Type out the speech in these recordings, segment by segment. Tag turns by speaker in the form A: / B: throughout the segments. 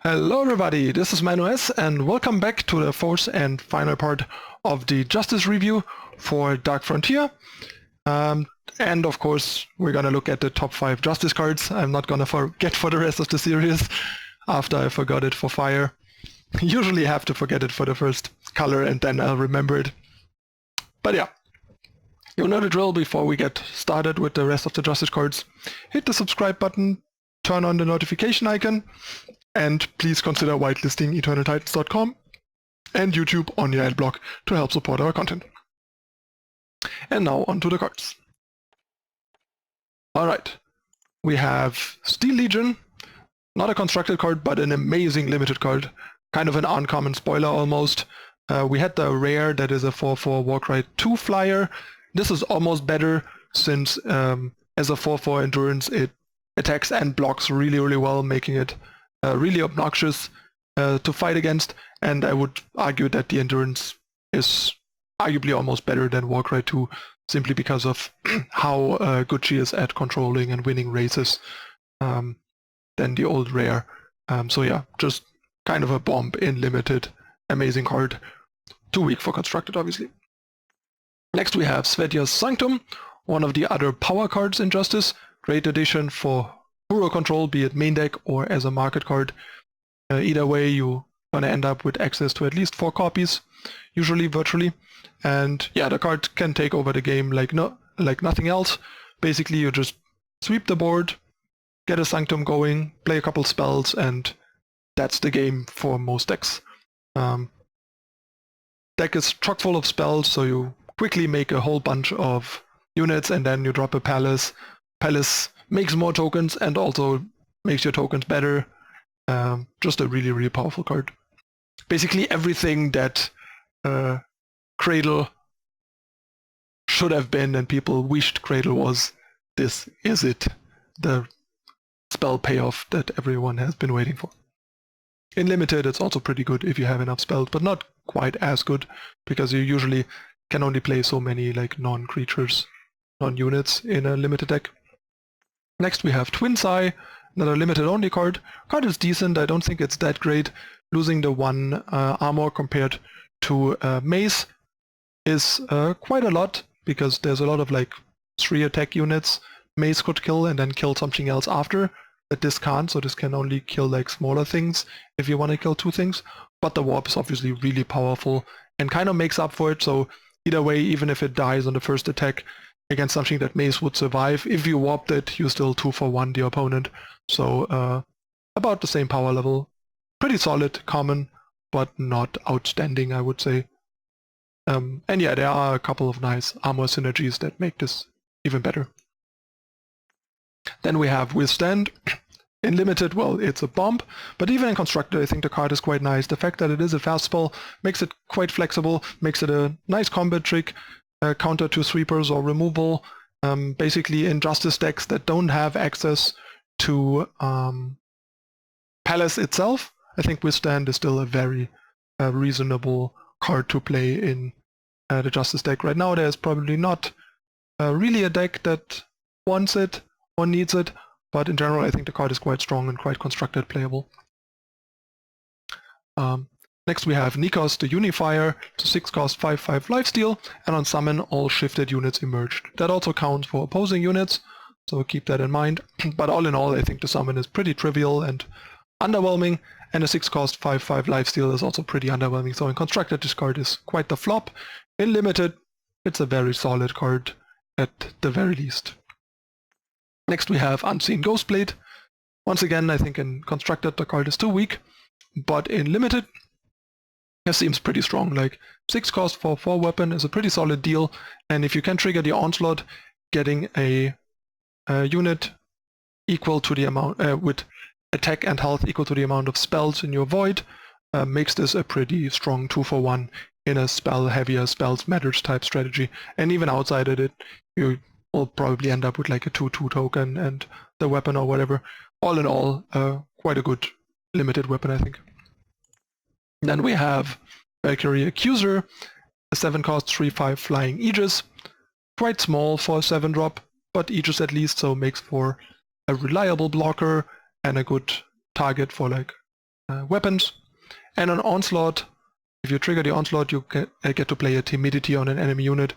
A: Hello everybody, this is ManuS and welcome back to the fourth and final part of the Justice review for Dark Frontier. And of course we're gonna look at the top 5 Justice cards. I'm not gonna forget for the rest of the series after I forgot it for Fire. Usually have to forget it for the first color and then I'll remember it. But yeah, you know the drill. Before we get started with the rest of the Justice cards, hit the subscribe button, turn on the notification icon, and please consider whitelisting eternaltitans.com and YouTube on your adblock to help support our content. And now onto the cards. Alright, we have Steel Legion, not a constructed card but an amazing limited card, kind of an uncommon spoiler almost. We had the rare that is a 4/4 Warcry 2 flyer. This is almost better since as a 4/4 endurance it attacks and blocks really well, making it really obnoxious to fight against, and I would argue that the endurance is arguably almost better than Warcry 2 simply because of how good she is at controlling and winning races than the old rare. So yeah, just kind of a bomb in limited, amazing card. Too weak for constructed, obviously. Next we have Svetja's Sanctum, one of the other power cards in Justice. Great addition for hero control, be it main deck or as a market card. Either way, you're gonna end up with access to at least 4 copies, usually virtually. And yeah, the card can take over the game like nothing else. Basically, you just sweep the board, get a Sanctum going, play a couple spells, and that's the game for most decks. Deck is chock full of spells, so you quickly make a whole bunch of units, and then you drop a Palace. Palace makes more tokens and also makes your tokens better. Just a really powerful card. Basically everything that Cradle should have been and people wished Cradle was, this is it. The spell payoff that everyone has been waiting for. In limited it's also pretty good if you have enough spells, but not quite as good because you usually can only play so many like non-creatures, non-units in a limited deck. Next we have Twin Sai, another limited only card. Card is decent, I don't think it's that great. Losing the 1 armor compared to Mace is quite a lot, because there's a lot of like 3 attack units Mace could kill and then kill something else after that this can't, so this can only kill like smaller things if you want to kill 2 things. But the warp is obviously really powerful and kind of makes up for it, so either way, even if it dies on the first attack against something that Mace would survive, if you warped it, you still 2-for-1 the opponent. So about the same power level. Pretty solid, common, but not outstanding, I would say. And yeah, there are a couple of nice armor synergies that make this even better. Then we have Withstand. In limited, well, it's a bomb, but even in constructed I think the card is quite nice. The fact that it is a fast spell makes it quite flexible, makes it a nice combat trick. Counter to sweepers or removal. Basically in Justice decks that don't have access to Palace itself, I think Withstand is still a very reasonable card to play in the Justice deck. Right now there's probably not really a deck that wants it or needs it, but in general I think the card is quite strong and quite constructed playable. Next we have Nikos the Unifier, it's a 6 cost 5/5 lifesteal, and on summon all shifted units emerged. That also counts for opposing units, so keep that in mind. But all in all I think the summon is pretty trivial and underwhelming, and a 6 cost 5/5 lifesteal is also pretty underwhelming, so in constructed this card is quite the flop. In limited it's a very solid card at the very least. Next we have Unseen Ghostblade. Once again I think in constructed the card is too weak, but in limited it seems pretty strong. Like 6 cost for 4 weapon is a pretty solid deal, and if you can trigger the Onslaught, getting a unit equal to the amount with attack and health equal to the amount of spells in your void makes this a pretty strong 2-for-1 in a heavier spells matters type strategy. And even outside of it you will probably end up with like a 2/2 token and the weapon or whatever. All in all quite a good limited weapon I think. Then we have Valkyrie Accuser, a 7 cost 3/5 flying Aegis. Quite small for a 7-drop, but Aegis at least, so makes for a reliable blocker and a good target for like weapons. And on Onslaught, if you trigger the Onslaught, you get to play a timidity on an enemy unit,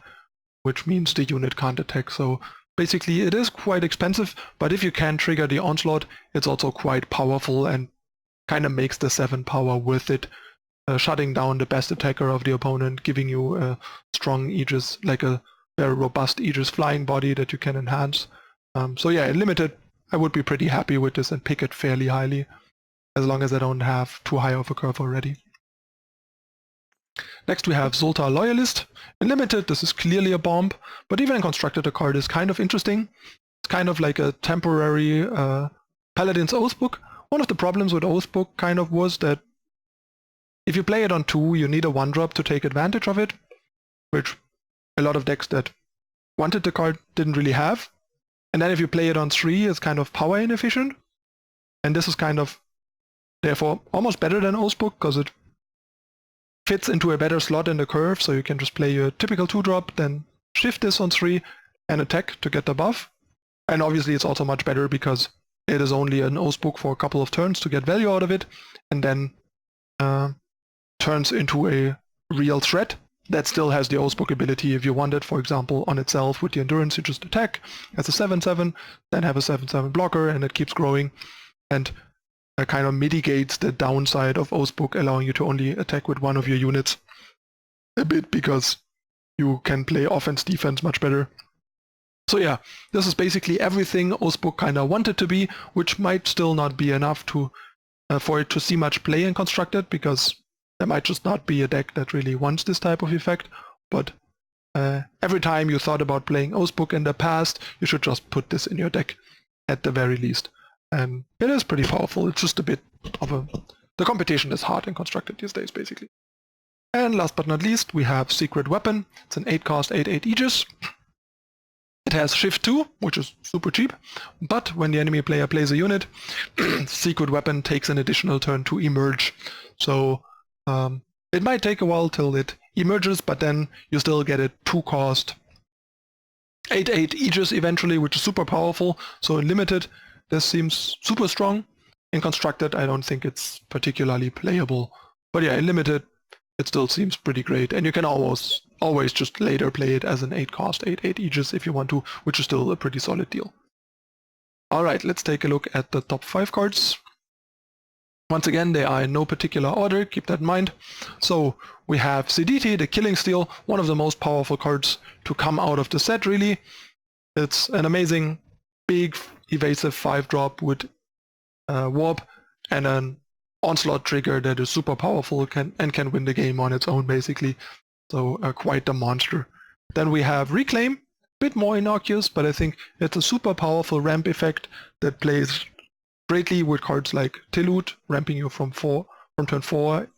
A: which means the unit can't attack. So basically it is quite expensive, but if you can trigger the Onslaught, it's also quite powerful and kind of makes the 7 power worth it, shutting down the best attacker of the opponent, giving you a strong Aegis, like a very robust Aegis flying body that you can enhance. So yeah, in limited, I would be pretty happy with this and pick it fairly highly, as long as I don't have too high of a curve already. Next we have Zoltar Loyalist. In limited, this is clearly a bomb, but even in constructed, the card is kind of interesting. It's kind of like a temporary Paladin's Oathbook. One of the problems with Oathbook kind of was that if you play it on 2, you need a 1-drop to take advantage of it, which a lot of decks that wanted the card didn't really have. And then if you play it on 3, it's kind of power inefficient. And this is kind of, therefore, almost better than Oathbook, because it fits into a better slot in the curve, so you can just play your typical 2-drop, then shift this on 3 and attack to get the buff. And obviously it's also much better because it is only an Oathbook for a couple of turns to get value out of it, and then turns into a real threat that still has the Oathbook ability. If you want it, for example, on itself with the Endurance, you just attack as a 7/7, then have a 7/7 blocker, and it keeps growing. And kind of mitigates the downside of Oathbook, allowing you to only attack with one of your units a bit, because you can play offense, defense much better. So yeah, this is basically everything Oathbook kind of wanted to be, which might still not be enough to for it to see much play in constructed, because there might just not be a deck that really wants this type of effect. But every time you thought about playing Oathbook in the past, you should just put this in your deck at the very least. And it is pretty powerful. It's just a bit of a... The competition is hard in constructed these days, basically. And last but not least, we have Secret Weapon. It's an 8-cost 8/8 Aegis. It has Shift 2, which is super cheap, but when the enemy player plays a unit, Secret Weapon takes an additional turn to emerge. So it might take a while till it emerges, but then you still get a 2-cost 8/8 Aegis eventually, which is super powerful. So in limited, this seems super strong. In constructed, I don't think it's particularly playable. But yeah, in limited, it still seems pretty great. And you can always just later play it as an 8-cost 8/8 Aegis if you want to, which is still a pretty solid deal. Alright, let's take a look at the top 5 cards. Once again, they are in no particular order, keep that in mind. So we have Sediti, the Killing Steel, one of the most powerful cards to come out of the set, really. It's an amazing, big, evasive 5-drop with warp and an onslaught trigger that is super powerful and can win the game on its own, basically. So quite the monster. Then we have Reclaim, a bit more innocuous, but I think it's a super powerful ramp effect that plays greatly with cards like Tilut, ramping you from turn 4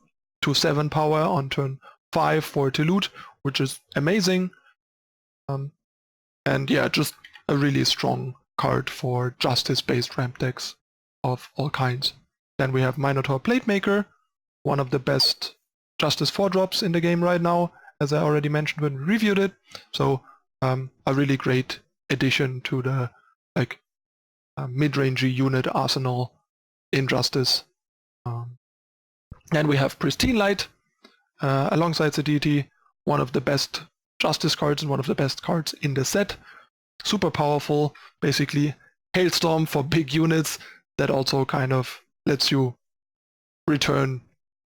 A: to 7 power on turn 5 for Tilut, which is amazing. And yeah, just a really strong card for justice-based ramp decks of all kinds. Then we have Minotaur Platemaker, one of the best Justice 4-drops in the game right now, as I already mentioned when we reviewed it. So a really great addition to the mid-rangey unit arsenal in Justice. Then we have Pristine Light, alongside the deity, one of the best Justice cards and one of the best cards in the set. Super powerful, basically Hailstorm for big units that also kind of lets you return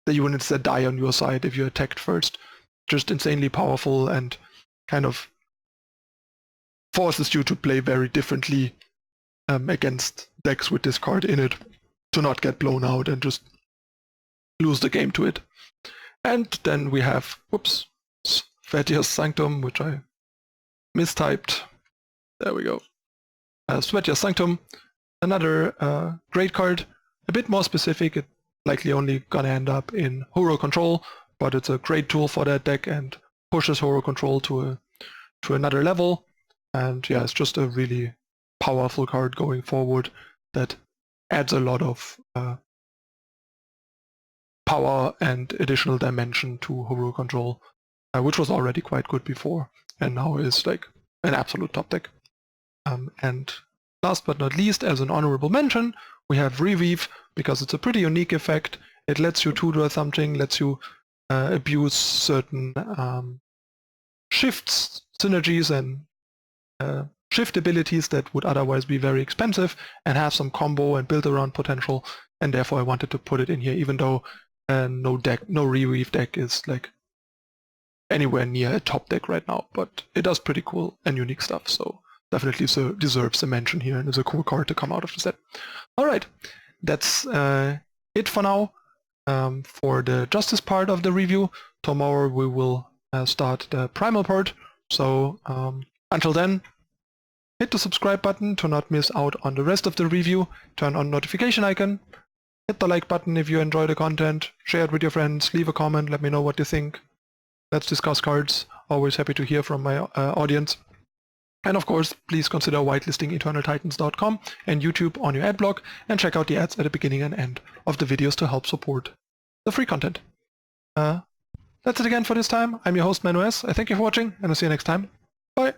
A: the units that die on your side if you attacked first. Just insanely powerful and kind of forces you to play very differently against decks with this card in it, to not get blown out and just lose the game to it. And then we have, whoops, Svetja's Sanctum, which I mistyped. There we go. Svetja's Sanctum, another great card, a bit more specific. It's likely only gonna end up in Hero Control, but it's a great tool for that deck and pushes Hero Control to another level. And yeah, it's just a really powerful card going forward that adds a lot of power and additional dimension to Hero Control, which was already quite good before, and now is like an absolute top deck. And last but not least, as an honorable mention, We have Reweave, because it's a pretty unique effect. It lets you tutor something, lets you abuse certain shifts, synergies, and shift abilities that would otherwise be very expensive and have some combo and build around potential, and therefore I wanted to put it in here, even though no Reweave deck is like anywhere near a top deck right now, but it does pretty cool and unique stuff, so definitely deserves a mention here and is a cool card to come out of the set. Alright, that's it for now for the Justice part of the review. Tomorrow we will start the Primal part, so until then, hit the subscribe button to not miss out on the rest of the review, turn on notification icon, hit the like button if you enjoy the content, share it with your friends, leave a comment, let me know what you think. Let's discuss cards, always happy to hear from my audience. And of course, please consider whitelisting EternalTitans.com and YouTube on your ad block, and check out the ads at the beginning and end of the videos to help support the free content. That's it again for this time. I'm your host ManuS. I thank you for watching, and I'll see you next time. Bye!